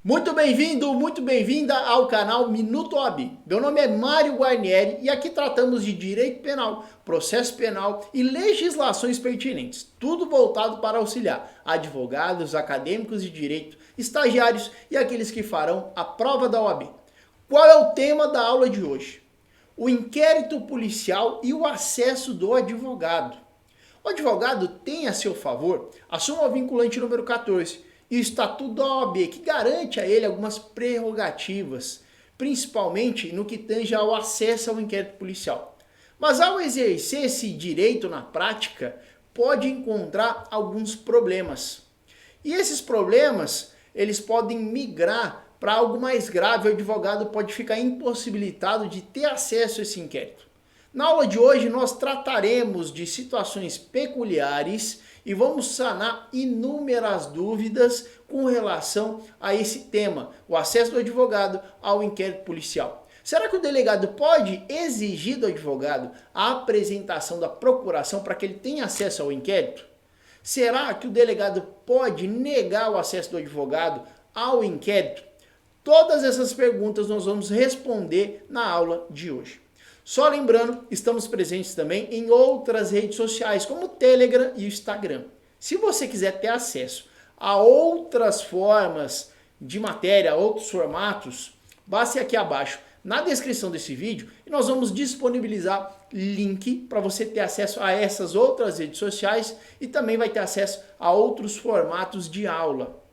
Muito bem-vindo, muito bem-vinda ao canal Minuto OAB. Meu nome é Mário Guarnieri e aqui tratamos de direito penal, processo penal e legislações pertinentes. Tudo voltado para auxiliar advogados, acadêmicos de direito, estagiários e aqueles que farão a prova da OAB. Qual é o tema da aula de hoje? O inquérito policial e o acesso do advogado. O advogado tem a seu favor a súmula vinculante número 14 e o Estatuto da OAB, que garante a ele algumas prerrogativas, principalmente no que tange ao acesso ao inquérito policial. Mas ao exercer esse direito na prática, pode encontrar alguns problemas. E esses problemas, eles podem migrar para algo mais grave. O advogado pode ficar impossibilitado de ter acesso a esse inquérito. Na aula de hoje nós trataremos de situações peculiares e vamos sanar inúmeras dúvidas com relação a esse tema, o acesso do advogado ao inquérito policial. Será que o delegado pode exigir do advogado a apresentação da procuração para que ele tenha acesso ao inquérito? Será que o delegado pode negar o acesso do advogado ao inquérito? Todas essas perguntas nós vamos responder na aula de hoje. Só lembrando, estamos presentes também em outras redes sociais, como o Telegram e o Instagram. Se você quiser ter acesso a outras formas de matéria, a outros formatos, basta ir aqui abaixo na descrição desse vídeo e nós vamos disponibilizar link para você ter acesso a essas outras redes sociais e também vai ter acesso a outros formatos de aula.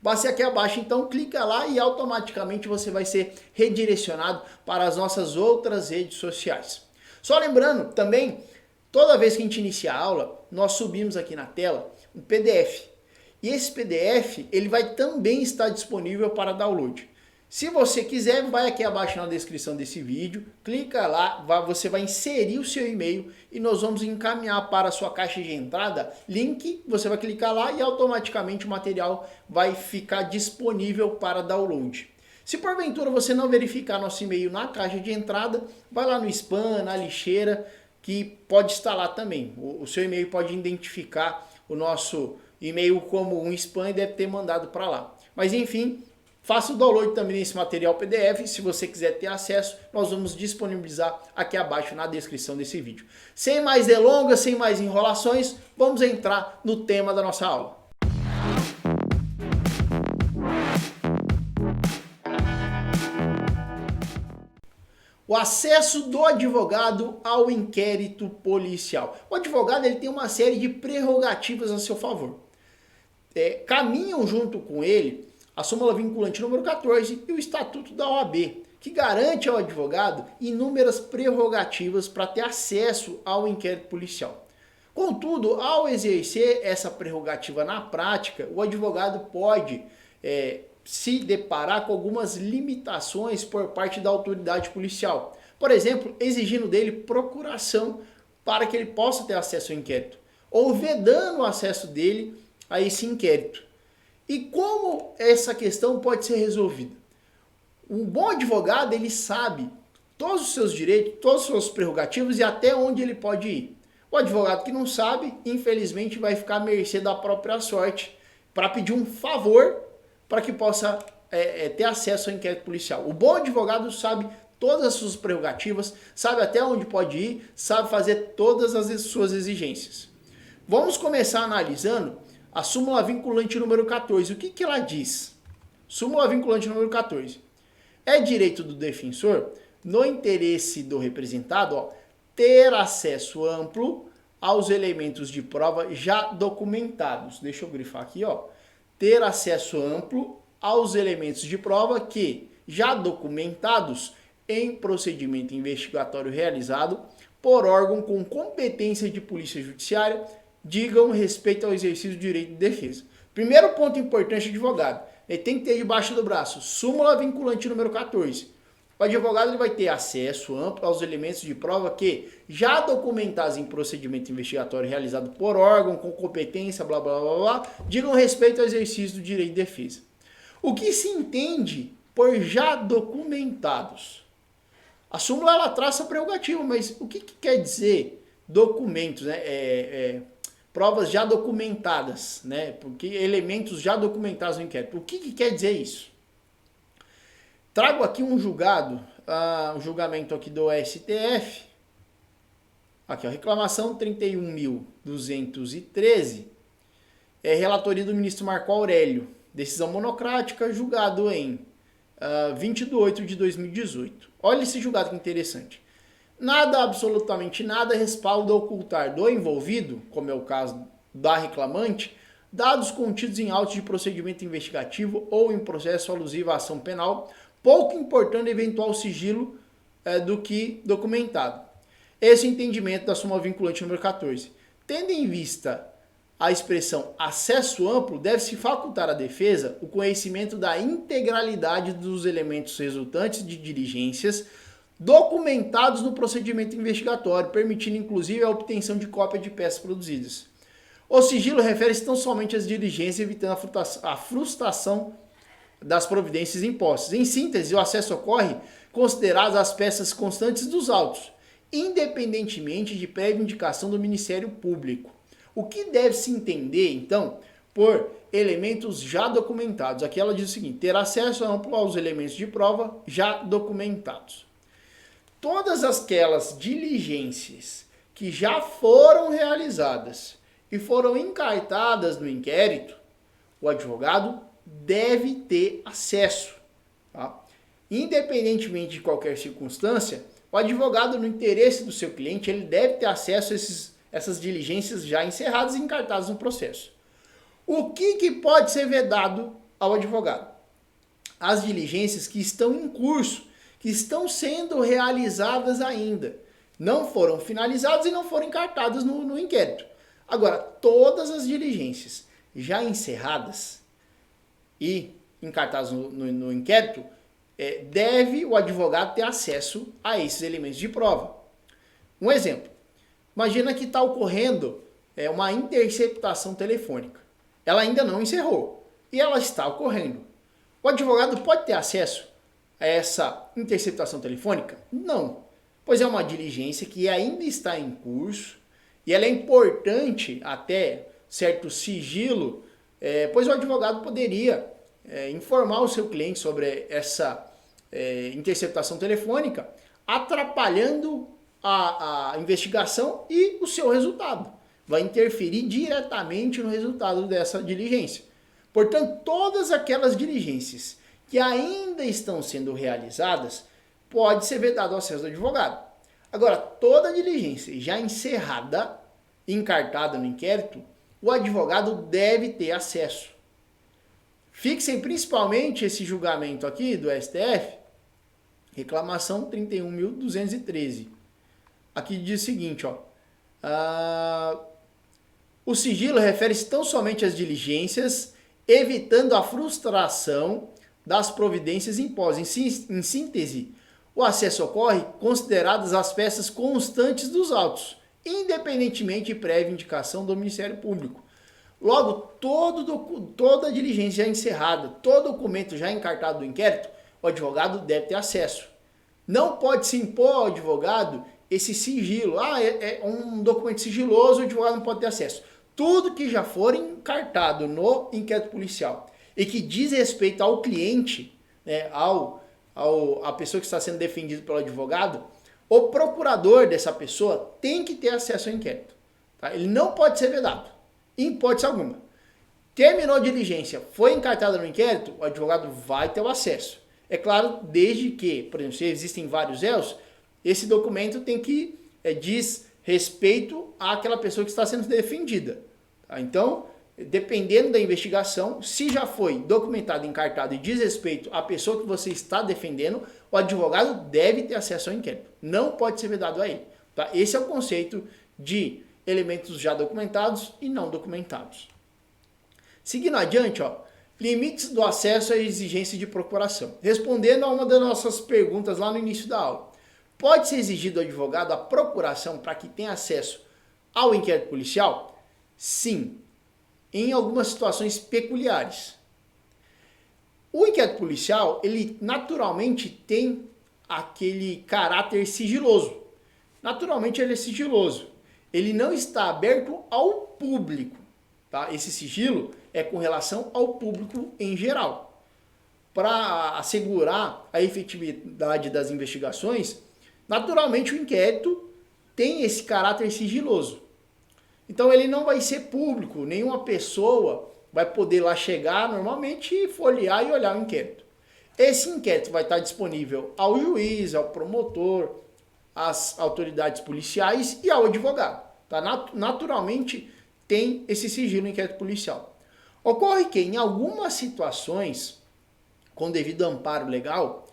Basta ir aqui abaixo, então clica lá e automaticamente você vai ser redirecionado para as nossas outras redes sociais. Só lembrando também, toda vez que a gente inicia a aula, nós subimos aqui na tela um PDF. E esse PDF ele vai também estar disponível para download. Se você quiser, vai aqui abaixo na descrição desse vídeo, clica lá, você vai inserir o seu e-mail e nós vamos encaminhar para a sua caixa de entrada, link, você vai clicar lá e automaticamente o material vai ficar disponível para download. Se porventura você não verificar nosso e-mail na caixa de entrada, vai lá no spam, na lixeira, que pode estar lá também. O seu e-mail pode identificar o nosso e-mail como um spam e deve ter mandado para lá. Mas enfim, faça o download também desse material PDF, se você quiser ter acesso, nós vamos disponibilizar aqui abaixo na descrição desse vídeo. Sem mais delongas, sem mais enrolações, vamos entrar no tema da nossa aula. O acesso do advogado ao inquérito policial. O advogado ele tem uma série de prerrogativas a seu favor. Caminham junto com ele a súmula vinculante número 14 e o Estatuto da OAB, que garante ao advogado inúmeras prerrogativas para ter acesso ao inquérito policial. Contudo, ao exercer essa prerrogativa na prática, o advogado pode se deparar com algumas limitações por parte da autoridade policial. Por exemplo, exigindo dele procuração para que ele possa ter acesso ao inquérito, ou vedando o acesso dele a esse inquérito. E como essa questão pode ser resolvida? Um bom advogado, ele sabe todos os seus direitos, todas as suas prerrogativas e até onde ele pode ir. O advogado que não sabe, infelizmente, vai ficar à mercê da própria sorte para pedir um favor para que possa ter acesso ao inquérito policial. O bom advogado sabe todas as suas prerrogativas, sabe até onde pode ir, sabe fazer todas as suas exigências. Vamos começar analisando a súmula vinculante número 14. O que ela diz? Súmula vinculante número 14. É direito do defensor, no interesse do representado, ter acesso amplo aos elementos de prova já documentados. Deixa eu grifar aqui, ter acesso amplo aos elementos de prova que, já documentados em procedimento investigatório realizado por órgão com competência de polícia judiciária, digam respeito ao exercício do direito de defesa. Primeiro ponto importante do advogado, ele tem que ter debaixo do braço súmula vinculante número 14. O advogado ele vai ter acesso amplo aos elementos de prova que, já documentados em procedimento investigatório realizado por órgão com competência, blá blá blá blá, digam respeito ao exercício do direito de defesa. O que se entende por já documentados? A súmula ela traça a prerrogativa, mas o que quer dizer documentos, né? Provas já documentadas, né? Porque elementos já documentados no inquérito. O que quer dizer isso? Trago aqui um julgamento aqui do STF. Aqui, ó, reclamação 31.213, relatoria do ministro Marco Aurélio, decisão monocrática, julgado em 20 de 8 de 2018. Olha esse julgado que interessante. Nada, absolutamente nada, respalda ocultar do envolvido, como é o caso da reclamante, dados contidos em autos de procedimento investigativo ou em processo alusivo à ação penal, pouco importando eventual sigilo do que documentado. Esse entendimento da súmula vinculante número 14. Tendo em vista a expressão acesso amplo, deve-se facultar à defesa o conhecimento da integralidade dos elementos resultantes de diligências documentados no procedimento investigatório, permitindo inclusive a obtenção de cópia de peças produzidas. O sigilo refere-se tão somente às diligências, evitando a frustração das providências impostas. Em síntese, o acesso ocorre consideradas as peças constantes dos autos, independentemente de prévia indicação do Ministério Público. O que deve-se entender, então, por elementos já documentados? Aqui ela diz o seguinte: ter acesso amplo aos elementos de prova já documentados. Todas aquelas diligências que já foram realizadas e foram encartadas no inquérito, o advogado deve ter acesso. Tá? Independentemente de qualquer circunstância, o advogado, no interesse do seu cliente, ele deve ter acesso a essas diligências já encerradas e encartadas no processo. O que pode ser vedado ao advogado? As diligências que estão em curso, que estão sendo realizadas ainda. Não foram finalizadas e não foram encartadas no inquérito. Agora, todas as diligências já encerradas e encartadas no inquérito, deve o advogado ter acesso a esses elementos de prova. Um exemplo. Imagina que está ocorrendo uma interceptação telefônica. Ela ainda não encerrou e ela está ocorrendo. O advogado pode ter acesso a essa interceptação telefônica? Não, pois é uma diligência que ainda está em curso e ela é importante até certo sigilo, pois o advogado poderia informar o seu cliente sobre essa interceptação telefônica, atrapalhando a investigação e o seu resultado. Vai interferir diretamente no resultado dessa diligência. Portanto, todas aquelas diligências que ainda estão sendo realizadas, pode ser vedado o acesso do advogado. Agora, toda diligência já encerrada, encartada no inquérito, o advogado deve ter acesso. Fixem principalmente esse julgamento aqui do STF, reclamação 31.213. Aqui diz o seguinte, ó, o sigilo refere-se tão somente às diligências, evitando a frustração das providências impostas. Em síntese, o acesso ocorre consideradas as peças constantes dos autos, independentemente de prévia indicação do Ministério Público. Logo, toda diligência já encerrada, todo documento já encartado do inquérito, o advogado deve ter acesso. Não pode se impor ao advogado esse sigilo. É um documento sigiloso, o advogado não pode ter acesso. Tudo que já for encartado no inquérito policial e que diz respeito ao cliente, né, a pessoa que está sendo defendida pelo advogado, o procurador dessa pessoa tem que ter acesso ao inquérito. Tá? Ele não pode ser vedado, em hipótese alguma. Terminou a diligência, foi encartada no inquérito, o advogado vai ter o acesso. É claro, desde que, por exemplo, se existem vários réus, esse documento tem que diz respeito àquela pessoa que está sendo defendida. Tá? Então, dependendo da investigação, se já foi documentado, encartado e diz respeito à pessoa que você está defendendo, o advogado deve ter acesso ao inquérito. Não pode ser vedado a ele. Tá? Esse é o conceito de elementos já documentados e não documentados. Seguindo adiante, ó, limites do acesso à exigência de procuração. Respondendo a uma das nossas perguntas lá no início da aula. Pode ser exigido do advogado a procuração para que tenha acesso ao inquérito policial? Sim, em algumas situações peculiares. O inquérito policial, ele naturalmente tem aquele caráter sigiloso. Naturalmente ele é sigiloso. Ele não está aberto ao público. Tá? Esse sigilo é com relação ao público em geral. para assegurar a efetividade das investigações, naturalmente o inquérito tem esse caráter sigiloso. Então ele não vai ser público, nenhuma pessoa vai poder lá chegar normalmente, folhear e olhar o inquérito. Esse inquérito vai estar disponível ao juiz, ao promotor, às autoridades policiais e ao advogado. Tá? Naturalmente tem esse sigilo no inquérito policial. Ocorre que em algumas situações, com devido amparo legal,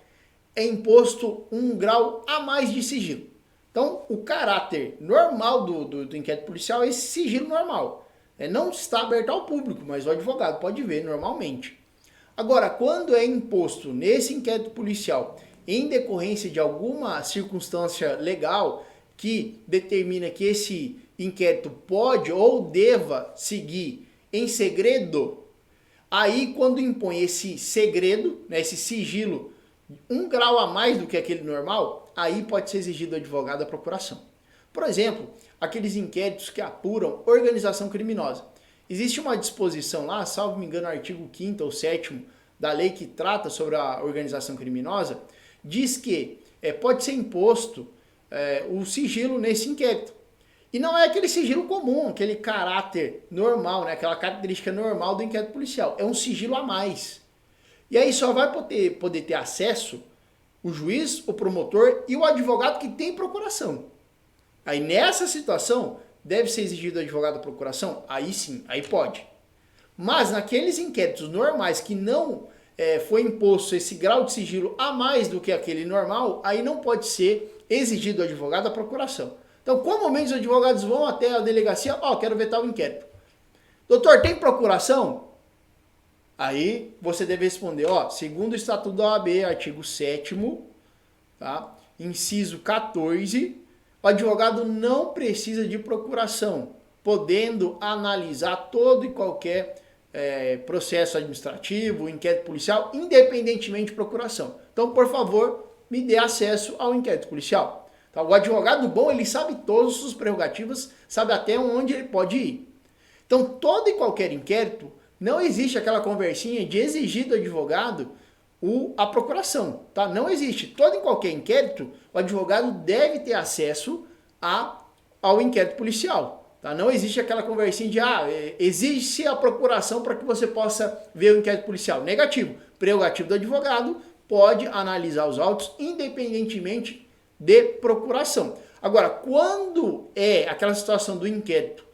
é imposto um grau a mais de sigilo. Então, o caráter normal do inquérito policial é esse sigilo normal. Não está aberto ao público, mas o advogado pode ver normalmente. Agora, quando é imposto nesse inquérito policial, em decorrência de alguma circunstância legal que determina que esse inquérito pode ou deva seguir em segredo, aí quando impõe esse segredo, né, esse sigilo, um grau a mais do que aquele normal, aí pode ser exigido do advogado da procuração. Por exemplo, aqueles inquéritos que apuram organização criminosa. Existe uma disposição lá, salvo me engano, artigo 5º ou 7º da lei que trata sobre a organização criminosa, diz que pode ser imposto o sigilo nesse inquérito. E não é aquele sigilo comum, aquele caráter normal, né, aquela característica normal do inquérito policial. É um sigilo a mais. E aí só vai poder ter acesso o juiz, o promotor e o advogado que tem procuração. Aí nessa situação, deve ser exigido o advogado da procuração? Aí sim, aí pode. Mas naqueles inquéritos normais que não foi imposto esse grau de sigilo a mais do que aquele normal, aí não pode ser exigido o advogado da procuração. Então, comumente os advogados vão até a delegacia, quero vetar o inquérito. Doutor, tem procuração? Aí você deve responder, segundo o Estatuto da OAB, artigo 7º, tá? Inciso 14, o advogado não precisa de procuração, podendo analisar todo e qualquer processo administrativo, inquérito policial, independentemente de procuração. Então, por favor, me dê acesso ao inquérito policial. Tá? O advogado bom, ele sabe todas as suas prerrogativas, sabe até onde ele pode ir. Então, todo e qualquer inquérito, não existe aquela conversinha de exigir do advogado a procuração, tá? Não existe. Todo e qualquer inquérito, o advogado deve ter acesso ao inquérito policial, tá? Não existe aquela conversinha de, exige-se a procuração para que você possa ver o inquérito policial. Negativo. Prerrogativo do advogado, pode analisar os autos independentemente de procuração. Agora, quando é aquela situação do inquérito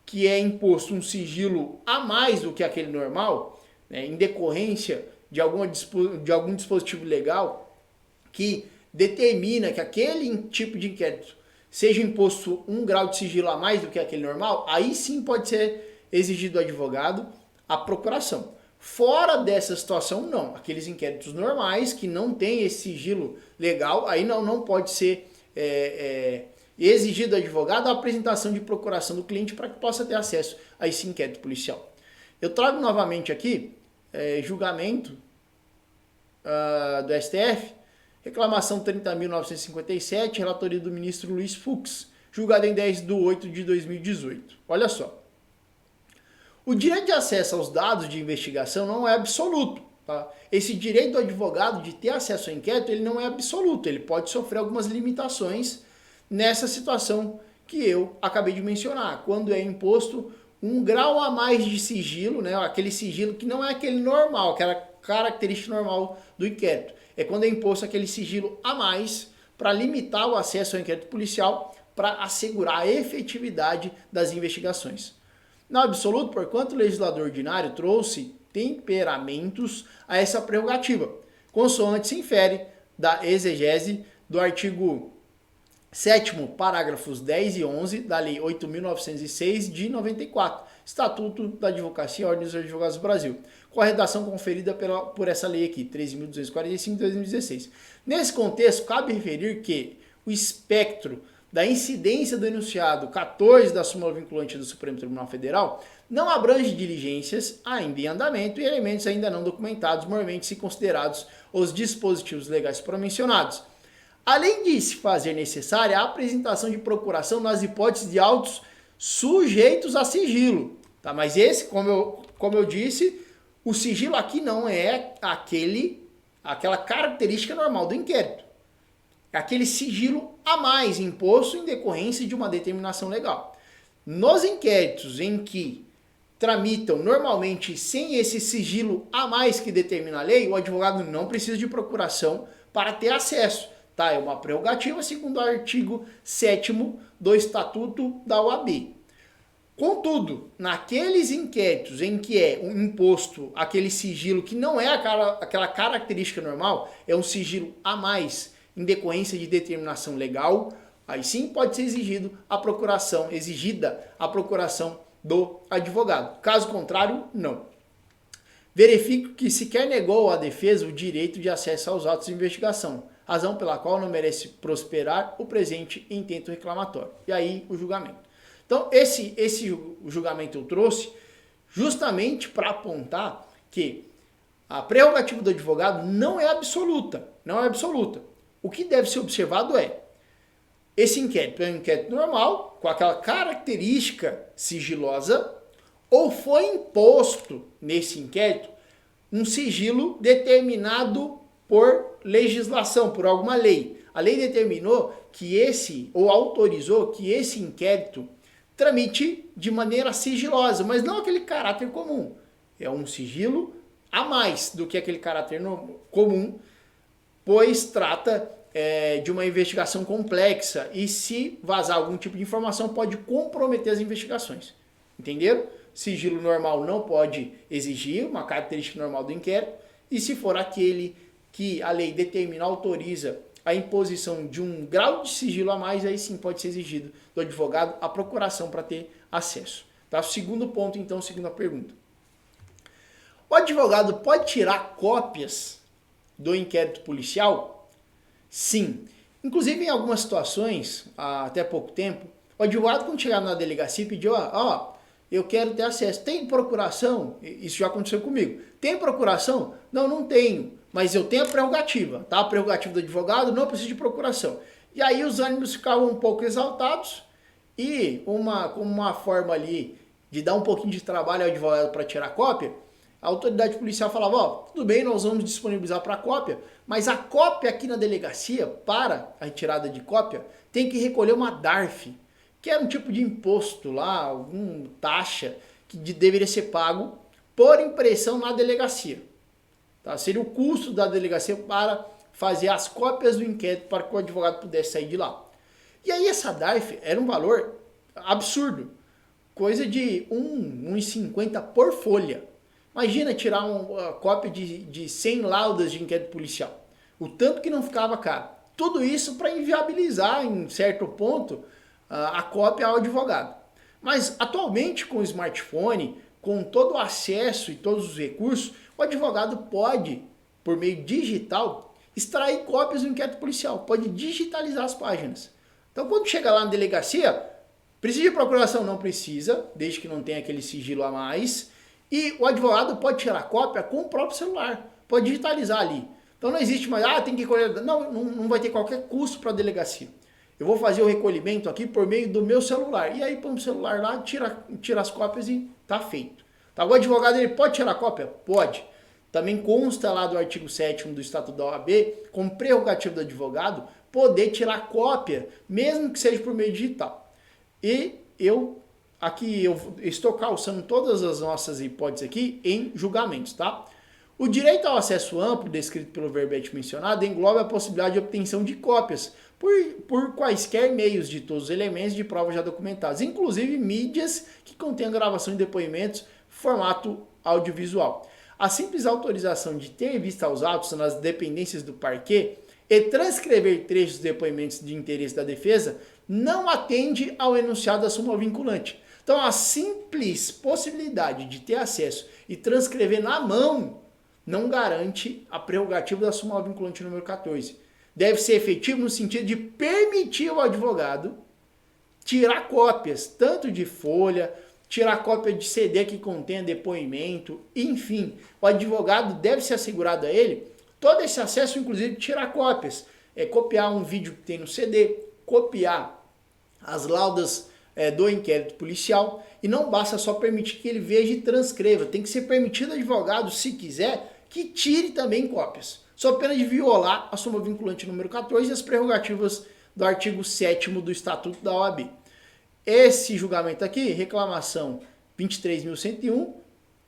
que é imposto um sigilo a mais do que aquele normal, né, em decorrência de algum dispositivo legal que determina que aquele tipo de inquérito seja imposto um grau de sigilo a mais do que aquele normal, aí sim pode ser exigido do advogado a procuração. Fora dessa situação, não. Aqueles inquéritos normais que não tem esse sigilo legal, aí não pode ser exigido do advogado a apresentação de procuração do cliente para que possa ter acesso a esse inquérito policial. Eu trago novamente aqui julgamento do STF, reclamação 30.957, relatoria do ministro Luiz Fux, julgado em 10/8/2018. Olha só. O direito de acesso aos dados de investigação não é absoluto. Tá? Esse direito do advogado de ter acesso ao inquérito, ele não é absoluto, ele pode sofrer algumas limitações nessa situação que eu acabei de mencionar, quando é imposto um grau a mais de sigilo, né? Aquele sigilo que não é aquele normal, aquela característica normal do inquérito. É quando é imposto aquele sigilo a mais para limitar o acesso ao inquérito policial para assegurar a efetividade das investigações. Não absoluto, porquanto o legislador ordinário trouxe temperamentos a essa prerrogativa, consoante se infere da exegese do artigo 7º, parágrafos 10 e 11 da Lei 8.906 de 94, Estatuto da Advocacia e Ordem dos Advogados do Brasil, com a redação conferida por essa lei aqui, 13.245 de 2016. Nesse contexto, cabe referir que o espectro da incidência do enunciado 14 da súmula vinculante do Supremo Tribunal Federal não abrange diligências ainda em andamento e elementos ainda não documentados, mormente se considerados os dispositivos legais promencionados. Além de se fazer necessária a apresentação de procuração nas hipóteses de autos sujeitos a sigilo. Tá? Mas esse, como eu disse, O sigilo aqui não é aquela característica normal do inquérito. É aquele sigilo a mais imposto em decorrência de uma determinação legal. Nos inquéritos em que tramitam normalmente sem esse sigilo a mais que determina a lei, o advogado não precisa de procuração para ter acesso. Tá? É uma prerrogativa segundo o artigo 7º do Estatuto da OAB. Contudo, naqueles inquéritos em que é imposto aquele sigilo que não é aquela característica normal, é um sigilo a mais em decorrência de determinação legal, aí sim pode ser exigida a procuração do advogado. Caso contrário, não. Verifico que sequer negou à defesa o direito de acesso aos autos de investigação, razão pela qual não merece prosperar o presente intento reclamatório. E aí o julgamento. Então esse julgamento eu trouxe justamente para apontar que a prerrogativa do advogado não é absoluta, não é absoluta. O que deve ser observado é esse inquérito é um inquérito normal, com aquela característica sigilosa, ou foi imposto nesse inquérito um sigilo determinado por legislação, por alguma lei. A lei determinou que ou autorizou que esse inquérito tramite de maneira sigilosa, mas não aquele caráter comum. É um sigilo a mais do que aquele caráter comum, pois trata de uma investigação complexa e se vazar algum tipo de informação pode comprometer as investigações. Entenderam? Sigilo normal não pode exigir, uma característica normal do inquérito, e se for aquele que a lei determina, autoriza a imposição de um grau de sigilo a mais, aí sim pode ser exigido do advogado a procuração para ter acesso. Tá? Segundo ponto, então, segunda pergunta. O advogado pode tirar cópias do inquérito policial? Sim. Inclusive, em algumas situações, até pouco tempo, o advogado, quando chegar na delegacia, pediu, eu quero ter acesso. Tem procuração? Isso já aconteceu comigo. Tem procuração? Não, não tenho. Mas eu tenho a prerrogativa, tá? A prerrogativa do advogado, não precisa de procuração. E aí os ânimos ficavam um pouco exaltados e como uma forma ali de dar um pouquinho de trabalho ao advogado para tirar cópia, a autoridade policial falava, tudo bem, nós vamos disponibilizar para cópia, mas a cópia aqui na delegacia, para a retirada de cópia, tem que recolher uma DARF, que é um tipo de imposto lá, alguma taxa que deveria ser pago por impressão na delegacia. Tá? Seria o custo da delegacia para fazer as cópias do inquérito para que o advogado pudesse sair de lá. E aí essa DARF era um valor absurdo, coisa de R$ 1,50 por folha. Imagina tirar uma cópia de 100 laudas de inquérito policial. O tanto que não ficava caro. Tudo isso para inviabilizar, em certo ponto, a cópia ao advogado. Mas atualmente com o smartphone, com todo o acesso e todos os recursos, o advogado pode, por meio digital, extrair cópias do inquérito policial. Pode digitalizar as páginas. Então quando chega lá na delegacia, precisa de procuração? Não precisa, desde que não tenha aquele sigilo a mais. E o advogado pode tirar cópia com o próprio celular, pode digitalizar ali. Então não existe mais, tem que recolher. Não vai ter qualquer custo para a delegacia. Eu vou fazer o recolhimento aqui por meio do meu celular. E aí põe o celular lá, tira as cópias e tá feito. Tá? O advogado ele pode tirar cópia? Pode. Também consta lá do artigo 7º do Estatuto da OAB, como prerrogativa do advogado, poder tirar cópia, mesmo que seja por meio digital. E aqui eu estou calçando todas as nossas hipóteses aqui em julgamentos, tá? O direito ao acesso amplo, descrito pelo verbete mencionado, engloba a possibilidade de obtenção de cópias por quaisquer meios de todos os elementos de prova já documentados, inclusive mídias que contenham gravação de depoimentos, formato audiovisual. A simples autorização de ter vista aos autos nas dependências do parquê e transcrever trechos dos depoimentos de interesse da defesa não atende ao enunciado da súmula vinculante. Então, a simples possibilidade de ter acesso e transcrever na mão não garante a prerrogativa da súmula vinculante número 14. Deve ser efetivo no sentido de permitir ao advogado tirar cópias, tanto de folha, tirar cópia de CD que contém depoimento, enfim. O advogado deve ser assegurado a ele todo esse acesso, inclusive tirar cópias. Copiar um vídeo que tem no CD, copiar as laudas do inquérito policial, e não basta só permitir que ele veja e transcreva, tem que ser permitido ao advogado, se quiser, que tire também cópias, sob pena de violar a súmula vinculante número 14 e as prerrogativas do artigo 7º do Estatuto da OAB. Esse julgamento aqui, reclamação 23.101,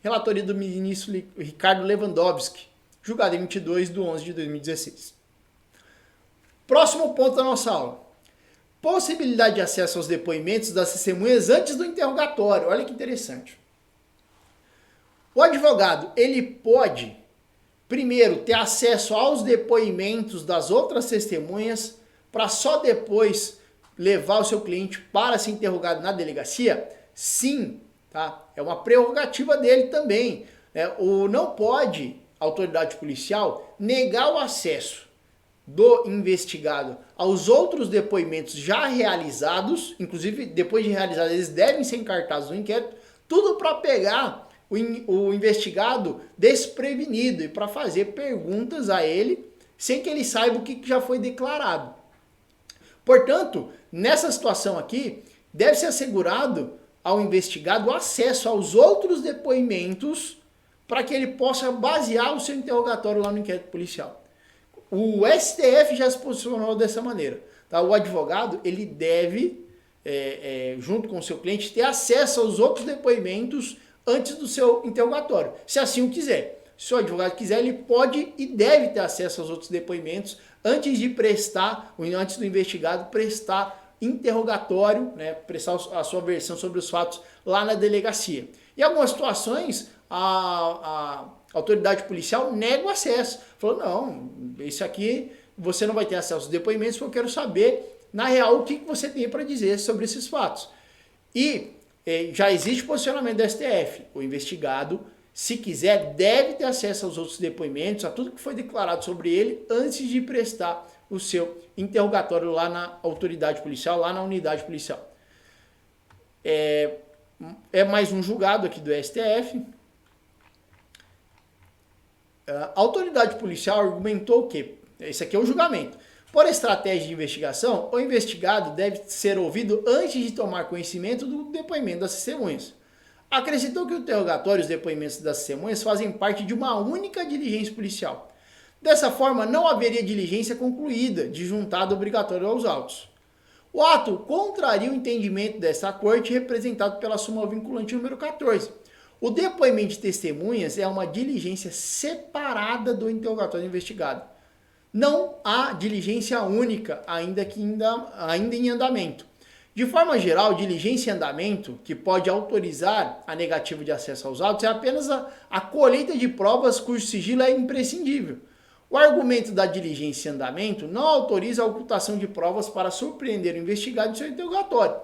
relatoria do ministro Ricardo Lewandowski, julgado em 22/11/2016. Próximo ponto da nossa aula. Possibilidade de acesso aos depoimentos das testemunhas antes do interrogatório. Olha que interessante. O advogado, ele pode, primeiro, ter acesso aos depoimentos das outras testemunhas para só depois levar o seu cliente para ser interrogado na delegacia? Sim, tá? É uma prerrogativa dele também. Ou não pode a autoridade policial negar o acesso do investigado aos outros depoimentos já realizados, inclusive depois de realizados eles devem ser encartados no inquérito, tudo para pegar o investigado desprevenido e para fazer perguntas a ele sem que ele saiba o que já foi declarado. Portanto, nessa situação aqui, deve ser assegurado ao investigado o acesso aos outros depoimentos para que ele possa basear o seu interrogatório lá no inquérito policial. O STF já se posicionou dessa maneira. Tá? O advogado ele deve, junto com o seu cliente, ter acesso aos outros depoimentos antes do seu interrogatório, se assim o quiser. Se o advogado quiser, ele pode e deve ter acesso aos outros depoimentos antes do investigado prestar interrogatório, né, prestar a sua versão sobre os fatos lá na delegacia. Em algumas situações, a autoridade policial nega o acesso. Falou, não, isso aqui você não vai ter acesso aos depoimentos porque eu quero saber, na real, o que você tem para dizer sobre esses fatos. E já existe posicionamento do STF. O investigado, se quiser, deve ter acesso aos outros depoimentos, a tudo que foi declarado sobre ele, antes de prestar o seu interrogatório lá na autoridade policial, lá na unidade policial. É mais um julgado aqui do STF. A autoridade policial argumentou que, esse aqui é o julgamento, por estratégia de investigação, o investigado deve ser ouvido antes de tomar conhecimento do depoimento das testemunhas. Acrescentou que o interrogatório e os depoimentos das testemunhas fazem parte de uma única diligência policial. Dessa forma, não haveria diligência concluída de juntado obrigatório aos autos. O ato contraria o entendimento desta corte representado pela súmula vinculante número 14. O depoimento de testemunhas é uma diligência separada do interrogatório investigado. Não há diligência única, ainda em andamento. De forma geral, diligência em andamento, que pode autorizar a negativa de acesso aos autos, é apenas a colheita de provas cujo sigilo é imprescindível. O argumento da diligência em andamento não autoriza a ocultação de provas para surpreender o investigado em seu interrogatório.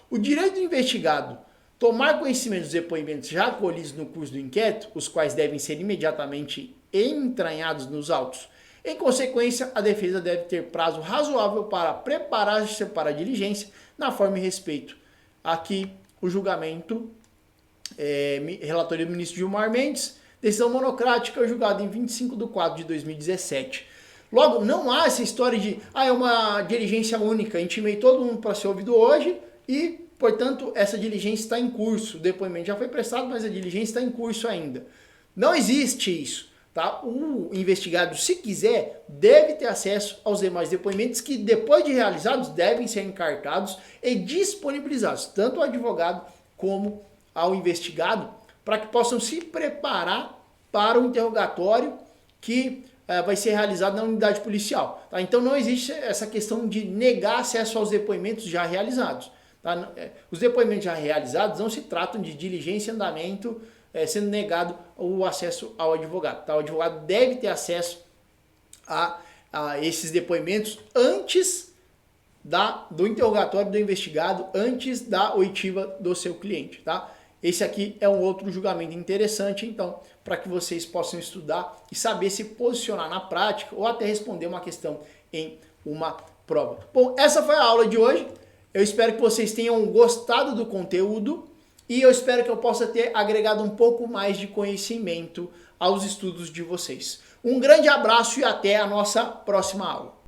O direito do investigado tomar conhecimento dos depoimentos já colhidos no curso do inquérito, os quais devem ser imediatamente entranhados nos autos. Em consequência, a defesa deve ter prazo razoável para preparar-se para a diligência na forma e respeito. Aqui, o julgamento, relatoria do ministro Gilmar Mendes, decisão monocrática, julgada em 25/4/2017. Logo, não há essa história de, é uma diligência única, intimei todo mundo para ser ouvido hoje e, portanto, essa diligência está em curso. O depoimento já foi prestado, mas a diligência está em curso ainda. Não existe isso. Tá? O investigado, se quiser, deve ter acesso aos demais depoimentos que, depois de realizados, devem ser encartados e disponibilizados, tanto ao advogado como ao investigado, para que possam se preparar para o interrogatório que vai ser realizado na unidade policial. Tá? Então não existe essa questão de negar acesso aos depoimentos já realizados. Tá? Os depoimentos já realizados não se tratam de diligência em andamento, sendo negado o acesso ao advogado. Tá? O advogado deve ter acesso a esses depoimentos antes do interrogatório do investigado, antes da oitiva do seu cliente. Tá? Esse aqui é um outro julgamento interessante, então, para que vocês possam estudar e saber se posicionar na prática ou até responder uma questão em uma prova. Bom, essa foi a aula de hoje. Eu espero que vocês tenham gostado do conteúdo e eu espero que eu possa ter agregado um pouco mais de conhecimento aos estudos de vocês. Um grande abraço e até a nossa próxima aula.